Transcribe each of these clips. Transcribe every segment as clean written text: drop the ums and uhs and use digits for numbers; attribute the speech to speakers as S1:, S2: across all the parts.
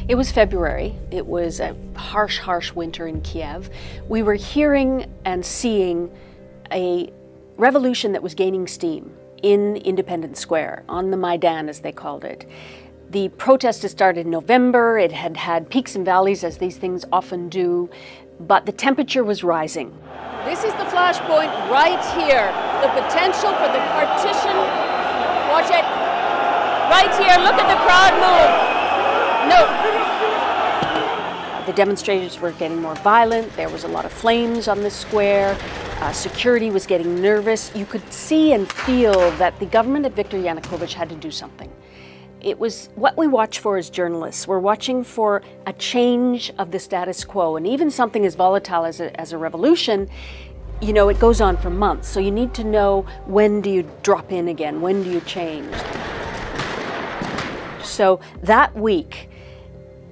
S1: It was February. It was a harsh, harsh winter in Kiev. We were hearing and seeing a revolution that was gaining steam in Independence Square, on the Maidan as they called it. The protest had started in November. It had had peaks and valleys, as these things often do, but the temperature was rising.
S2: This is the flashpoint right here. The potential for the partition. Watch it. Right here. Look at the crowd move. No.
S1: The demonstrators were getting more violent. There was a lot of flames on the square. Security was getting nervous. You could see and feel that the government of Viktor Yanukovych had to do something. It was what we watch for as journalists. We're watching for a change of the status quo, and even something as volatile as a revolution, you know, it goes on for months. So you need to know, when do you drop in again? When do you change? So that week,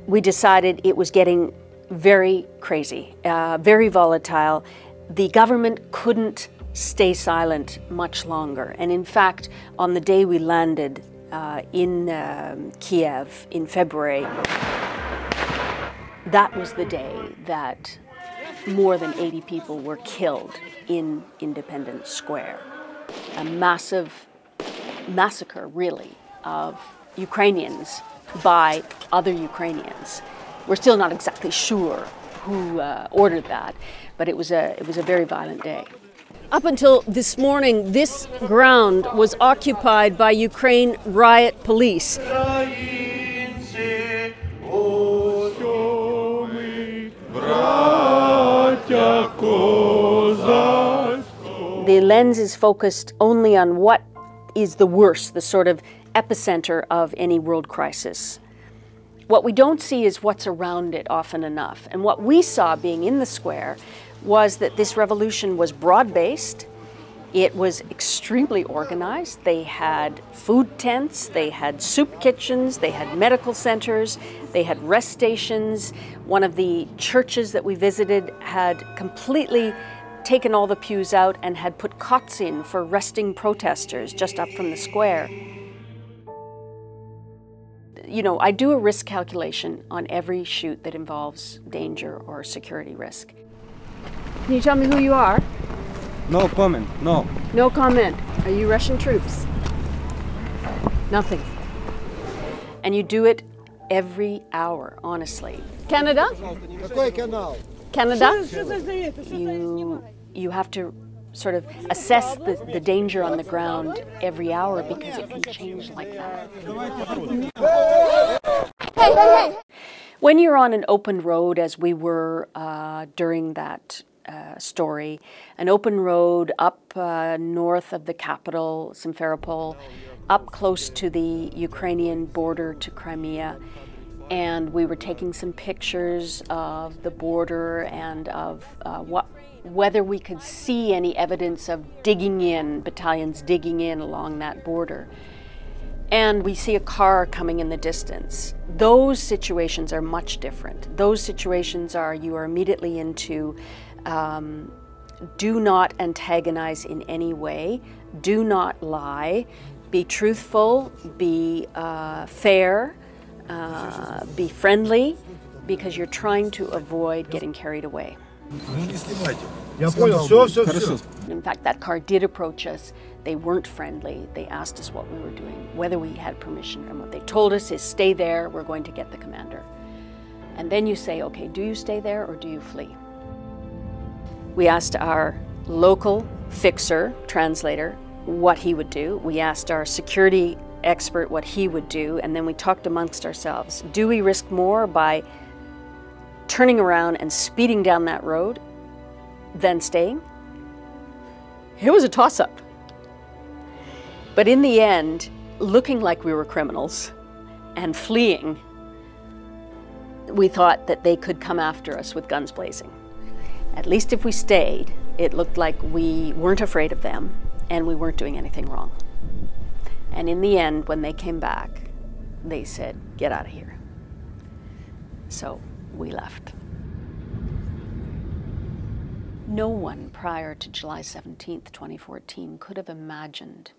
S1: we decided it was getting very crazy, very volatile. The government couldn't stay silent much longer. And in fact, on the day we landed, in Kiev in February, that was the day that more than 80 people were killed in Independence Square. A massive massacre, really, of Ukrainians by other Ukrainians. We're still not exactly sure who ordered that, but it was a very violent day.
S2: Up until this morning, this ground was occupied by Ukraine riot police.
S1: The lens is focused only on what is the worst, the sort of epicenter of any world crisis. What we don't see is what's around it often enough. And what we saw being in the square was that this revolution was broad-based. It was extremely organized. They had food tents, they had soup kitchens, they had medical centers, they had rest stations. One of the churches that we visited had completely taken all the pews out and had put cots in for resting protesters just up from the square. You know, I do a risk calculation on every shoot that involves danger or security risk.
S2: Can you tell me who you are?
S3: No comment, no.
S2: No comment. Are you Russian troops?
S1: Nothing. And you do it every hour, honestly.
S2: Canada? Canada?
S1: You have to sort of assess the danger on the ground every hour because it can change like that.
S2: Hey, hey, hey!
S1: When you're on an open road, as we were during that story, an open road up north of the capital, Simferopol, up close to the Ukrainian border to Crimea, and we were taking some pictures of the border and of whether we could see any evidence of battalions digging in along that border. And we see a car coming in the distance. Those situations are much different. Those situations are, you are immediately into do not antagonize in any way, do not lie, be truthful, be fair, be friendly, because you're trying to avoid getting carried away. In fact, that car did approach us. They weren't friendly. They asked us what we were doing, whether we had permission, and what they told us is, stay there, we're going to get the commander. And then you say, okay, do you stay there or do you flee? We asked our local fixer, translator, what he would do. We asked our security expert what he would do, and then we talked amongst ourselves. Do we risk more by turning around and speeding down that road than staying? It was a toss-up. But in the end, looking like we were criminals and fleeing, we thought that they could come after us with guns blazing. At least if we stayed, it looked like we weren't afraid of them and we weren't doing anything wrong. And in the end, when they came back, they said, get out of here. So we left. No one prior to July 17th, 2014 could have imagined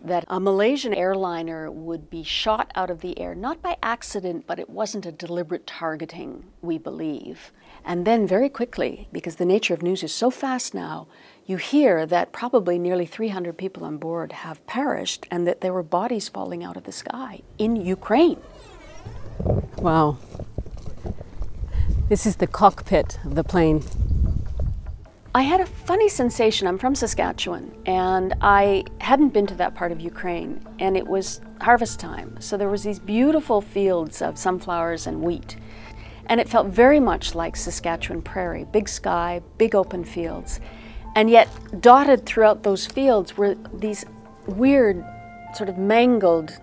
S1: that a Malaysian airliner would be shot out of the air, not by accident, but it wasn't a deliberate targeting, we believe. And then very quickly, because the nature of news is so fast now, you hear that probably nearly 300 people on board have perished and that there were bodies falling out of the sky in Ukraine.
S2: Wow. This is the cockpit of the plane.
S1: I had a funny sensation. I'm from Saskatchewan, and I hadn't been to that part of Ukraine, and it was harvest time. So there was these beautiful fields of sunflowers and wheat, and it felt very much like Saskatchewan prairie, big sky, big open fields. And yet dotted throughout those fields were these weird, sort of mangled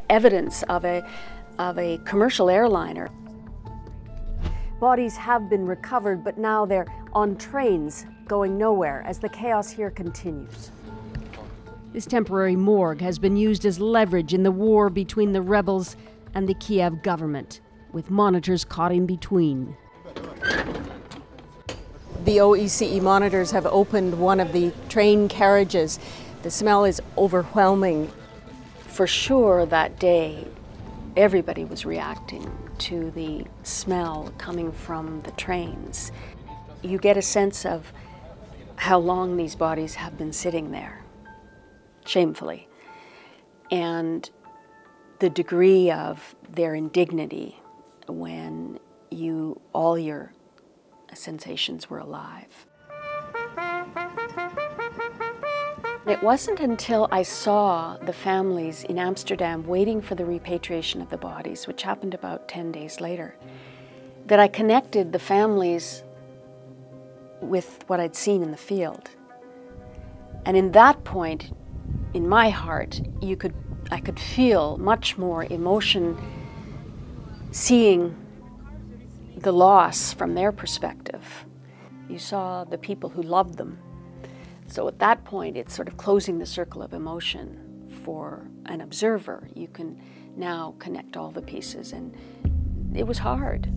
S1: evidence of a commercial airliner.
S2: Bodies have been recovered, but now they're on trains going nowhere as the chaos here continues. This temporary morgue has been used as leverage in the war between the rebels and the Kiev government, with monitors caught in between. The OECE monitors have opened one of the train carriages. The smell is overwhelming.
S1: For sure that day, everybody was reacting to the smell coming from the trains. You get a sense of how long these bodies have been sitting there, shamefully, and the degree of their indignity when all your sensations were alive. It wasn't until I saw the families in Amsterdam waiting for the repatriation of the bodies, which happened about 10 days later, that I connected the families with what I'd seen in the field. And in that point, in my heart, I could feel much more emotion seeing the loss from their perspective. You saw the people who loved them. So at that point, it's sort of closing the circle of emotion for an observer. You can now connect all the pieces, and it was hard.